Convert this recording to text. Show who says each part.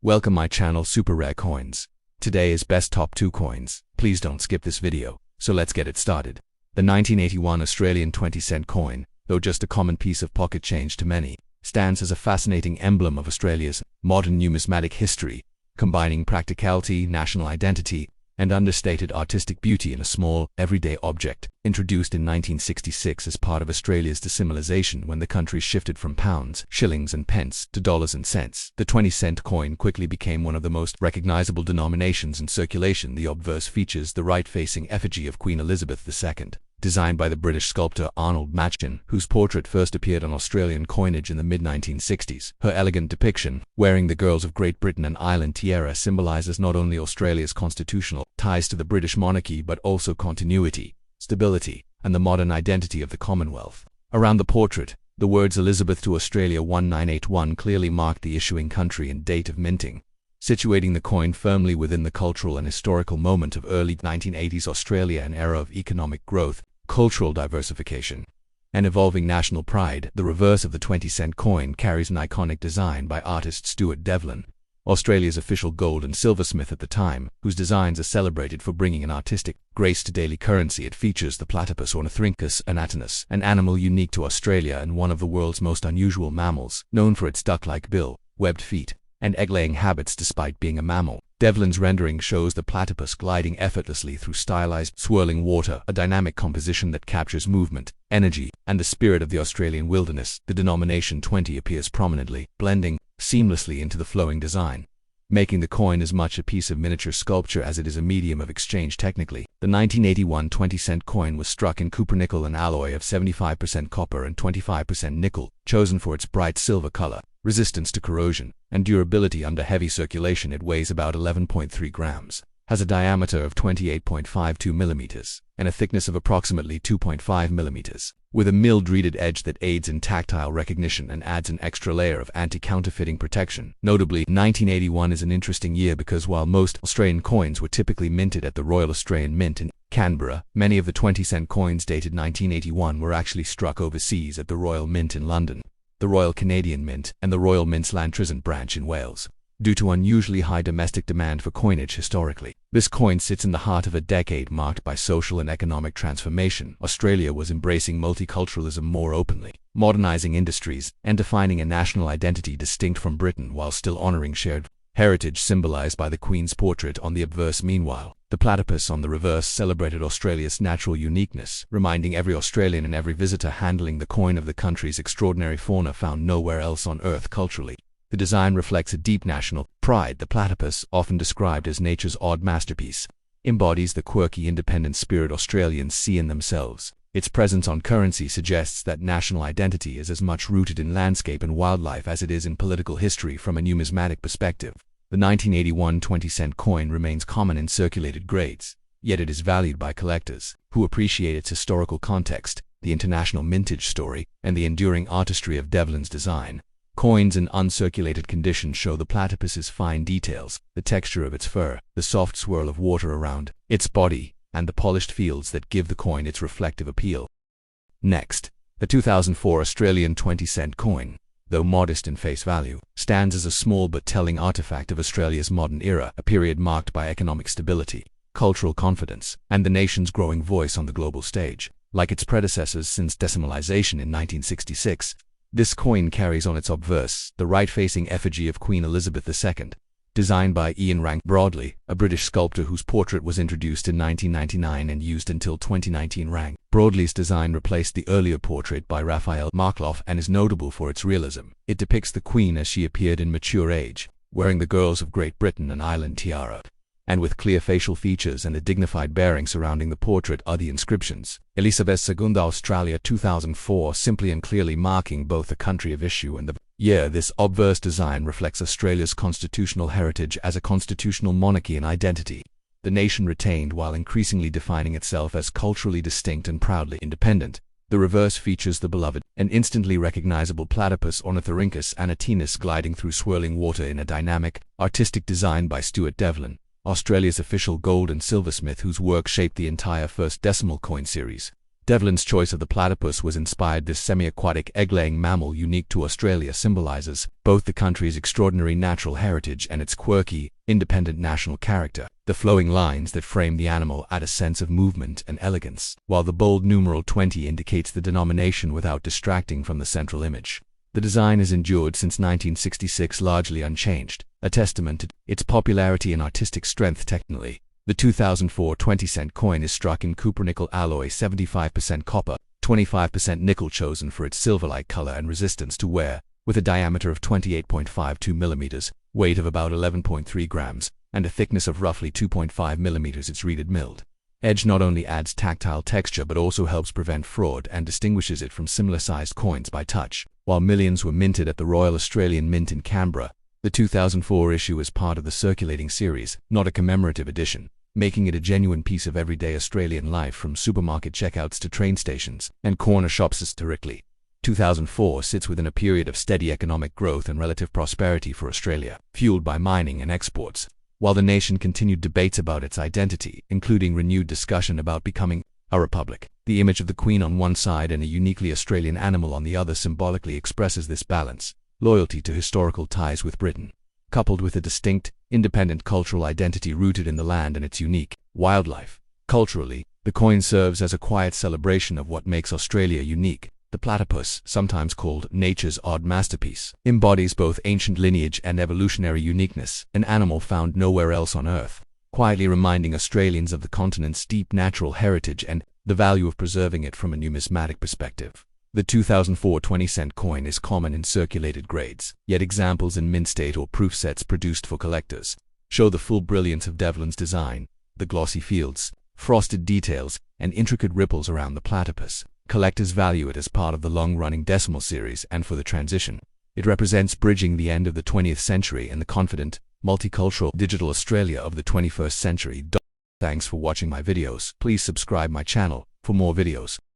Speaker 1: Welcome my channel Super Rare Coins. Today is best top 2 coins. Please don't skip this video. So let's get it started. The 1981 Australian 20-cent coin, though just a common piece of pocket change to many, stands as a fascinating emblem of Australia's modern numismatic history, combining practicality, national identity, and understated artistic beauty in a small, everyday object. Introduced in 1966 as part of Australia's decimalisation when the country shifted from pounds, shillings and pence to dollars and cents, the 20-cent coin quickly became one of the most recognisable denominations in circulation. The obverse features the right-facing effigy of Queen Elizabeth II, designed by the British sculptor Arnold Machin, whose portrait first appeared on Australian coinage in the mid-1960s. Her elegant depiction, wearing the Girls of Great Britain and Ireland tiara, symbolises not only Australia's constitutional ties to the British monarchy but also continuity, stability, and the modern identity of the Commonwealth. Around the portrait, the words Elizabeth to Australia 1981 clearly marked the issuing country and date of minting, situating the coin firmly within the cultural and historical moment of early 1980s Australia, an era of economic growth, cultural diversification, and evolving national pride. The reverse of the 20-cent coin carries an iconic design by artist Stuart Devlin, Australia's official gold and silversmith at the time, whose designs are celebrated for bringing an artistic grace to daily currency. It features the platypus Ornithorhynchus anatinus, an animal unique to Australia and one of the world's most unusual mammals, known for its duck-like bill, webbed feet, and egg-laying habits despite being a mammal. Devlin's rendering shows the platypus gliding effortlessly through stylized, swirling water, a dynamic composition that captures movement, energy, and the spirit of the Australian wilderness. The denomination 20 appears prominently, blending seamlessly into the flowing design, making the coin as much a piece of miniature sculpture as it is a medium of exchange technically. The 1981 20-cent coin was struck in cupronickel, an alloy of 75% copper and 25% nickel, chosen for its bright silver color, resistance to corrosion, and durability under heavy circulation. It weighs about 11.3 grams, has a diameter of 28.52 millimeters, and a thickness of approximately 2.5 millimeters, with a milled-reeded edge that aids in tactile recognition and adds an extra layer of anti-counterfeiting protection. Notably, 1981 is an interesting year because while most Australian coins were typically minted at the Royal Australian Mint in Canberra, many of the 20-cent coins dated 1981 were actually struck overseas at the Royal Mint in London, the Royal Canadian Mint, and the Royal Mint's Llantrisant branch in Wales, due to unusually high domestic demand for coinage historically. This coin sits in the heart of a decade marked by social and economic transformation. Australia was embracing multiculturalism more openly, modernizing industries, and defining a national identity distinct from Britain while still honoring shared heritage symbolized by the Queen's portrait on the obverse. Meanwhile, the platypus on the reverse celebrated Australia's natural uniqueness, reminding every Australian and every visitor handling the coin of the country's extraordinary fauna found nowhere else on Earth. Culturally, the design reflects a deep national pride. The platypus, often described as nature's odd masterpiece, embodies the quirky, independent spirit Australians see in themselves. Its presence on currency suggests that national identity is as much rooted in landscape and wildlife as it is in political history. From a numismatic perspective, the 1981 20-cent coin remains common in circulated grades, yet it is valued by collectors who appreciate its historical context, the international mintage story, and the enduring artistry of Devlin's design. Coins in uncirculated condition show the platypus's fine details, the texture of its fur, the soft swirl of water around its body, and the polished fields that give the coin its reflective appeal. Next, the 2004 Australian 20-cent coin, though modest in face value, stands as a small but telling artifact of Australia's modern era, a period marked by economic stability, cultural confidence, and the nation's growing voice on the global stage. Like its predecessors since decimalisation in 1966, this coin carries on its obverse the right-facing effigy of Queen Elizabeth II, designed by Ian Rank Broadley, a British sculptor whose portrait was introduced in 1999 and used until 2019. Rank Broadley's design replaced the earlier portrait by Raphael Markloff and is notable for its realism. It depicts the Queen as she appeared in mature age, wearing the Girls of Great Britain and Ireland tiara, and with clear facial features and a dignified bearing. Surrounding the portrait are the inscriptions Elizabeth II Australia 2004, simply and clearly marking both the country of issue and the year. This obverse design reflects Australia's constitutional heritage as a constitutional monarchy and identity the nation retained while increasingly defining itself as culturally distinct and proudly independent. The reverse features the beloved and instantly recognizable platypus Ornithorhynchus anatinus gliding through swirling water in a dynamic, artistic design by Stuart Devlin, Australia's official gold and silversmith whose work shaped the entire first decimal coin series. Devlin's choice of the platypus was inspired. This semi-aquatic egg-laying mammal unique to Australia symbolizes both the country's extraordinary natural heritage and its quirky, independent national character. The flowing lines that frame the animal add a sense of movement and elegance, while the bold numeral 20 indicates the denomination without distracting from the central image. The design has endured since 1966 largely unchanged, a testament to its popularity and artistic strength technically. The 2004 20-cent coin is struck in copper-nickel alloy, 75% copper, 25% nickel, chosen for its silver-like color and resistance to wear, with a diameter of 28.52 millimeters, weight of about 11.3 grams, and a thickness of roughly 2.5 millimeters. Its reeded milled edge not only adds tactile texture but also helps prevent fraud and distinguishes it from similar-sized coins by touch. While millions were minted at the Royal Australian Mint in Canberra, the 2004 issue is part of the circulating series, not a commemorative edition, making it a genuine piece of everyday Australian life from supermarket checkouts to train stations and corner shops. Historically, 2004 sits within a period of steady economic growth and relative prosperity for Australia, fueled by mining and exports. While the nation continued debates about its identity, including renewed discussion about becoming a republic, the image of the Queen on one side and a uniquely Australian animal on the other symbolically expresses this balance. Loyalty to historical ties with Britain, coupled with a distinct, independent cultural identity rooted in the land and its unique wildlife. Culturally, the coin serves as a quiet celebration of what makes Australia unique. The platypus, sometimes called nature's odd masterpiece, embodies both ancient lineage and evolutionary uniqueness, an animal found nowhere else on Earth, quietly reminding Australians of the continent's deep natural heritage and the value of preserving it from a numismatic perspective. The 2004 20-cent coin is common in circulated grades, yet examples in mint state or proof sets produced for collectors show the full brilliance of Devlin's design. The glossy fields, frosted details, and intricate ripples around the platypus. Collectors value it as part of the long-running decimal series and for the transition. It represents bridging the end of the 20th century and the confident, multicultural digital Australia of the 21st century. Thanks for watching my videos. Please subscribe my channel for more videos.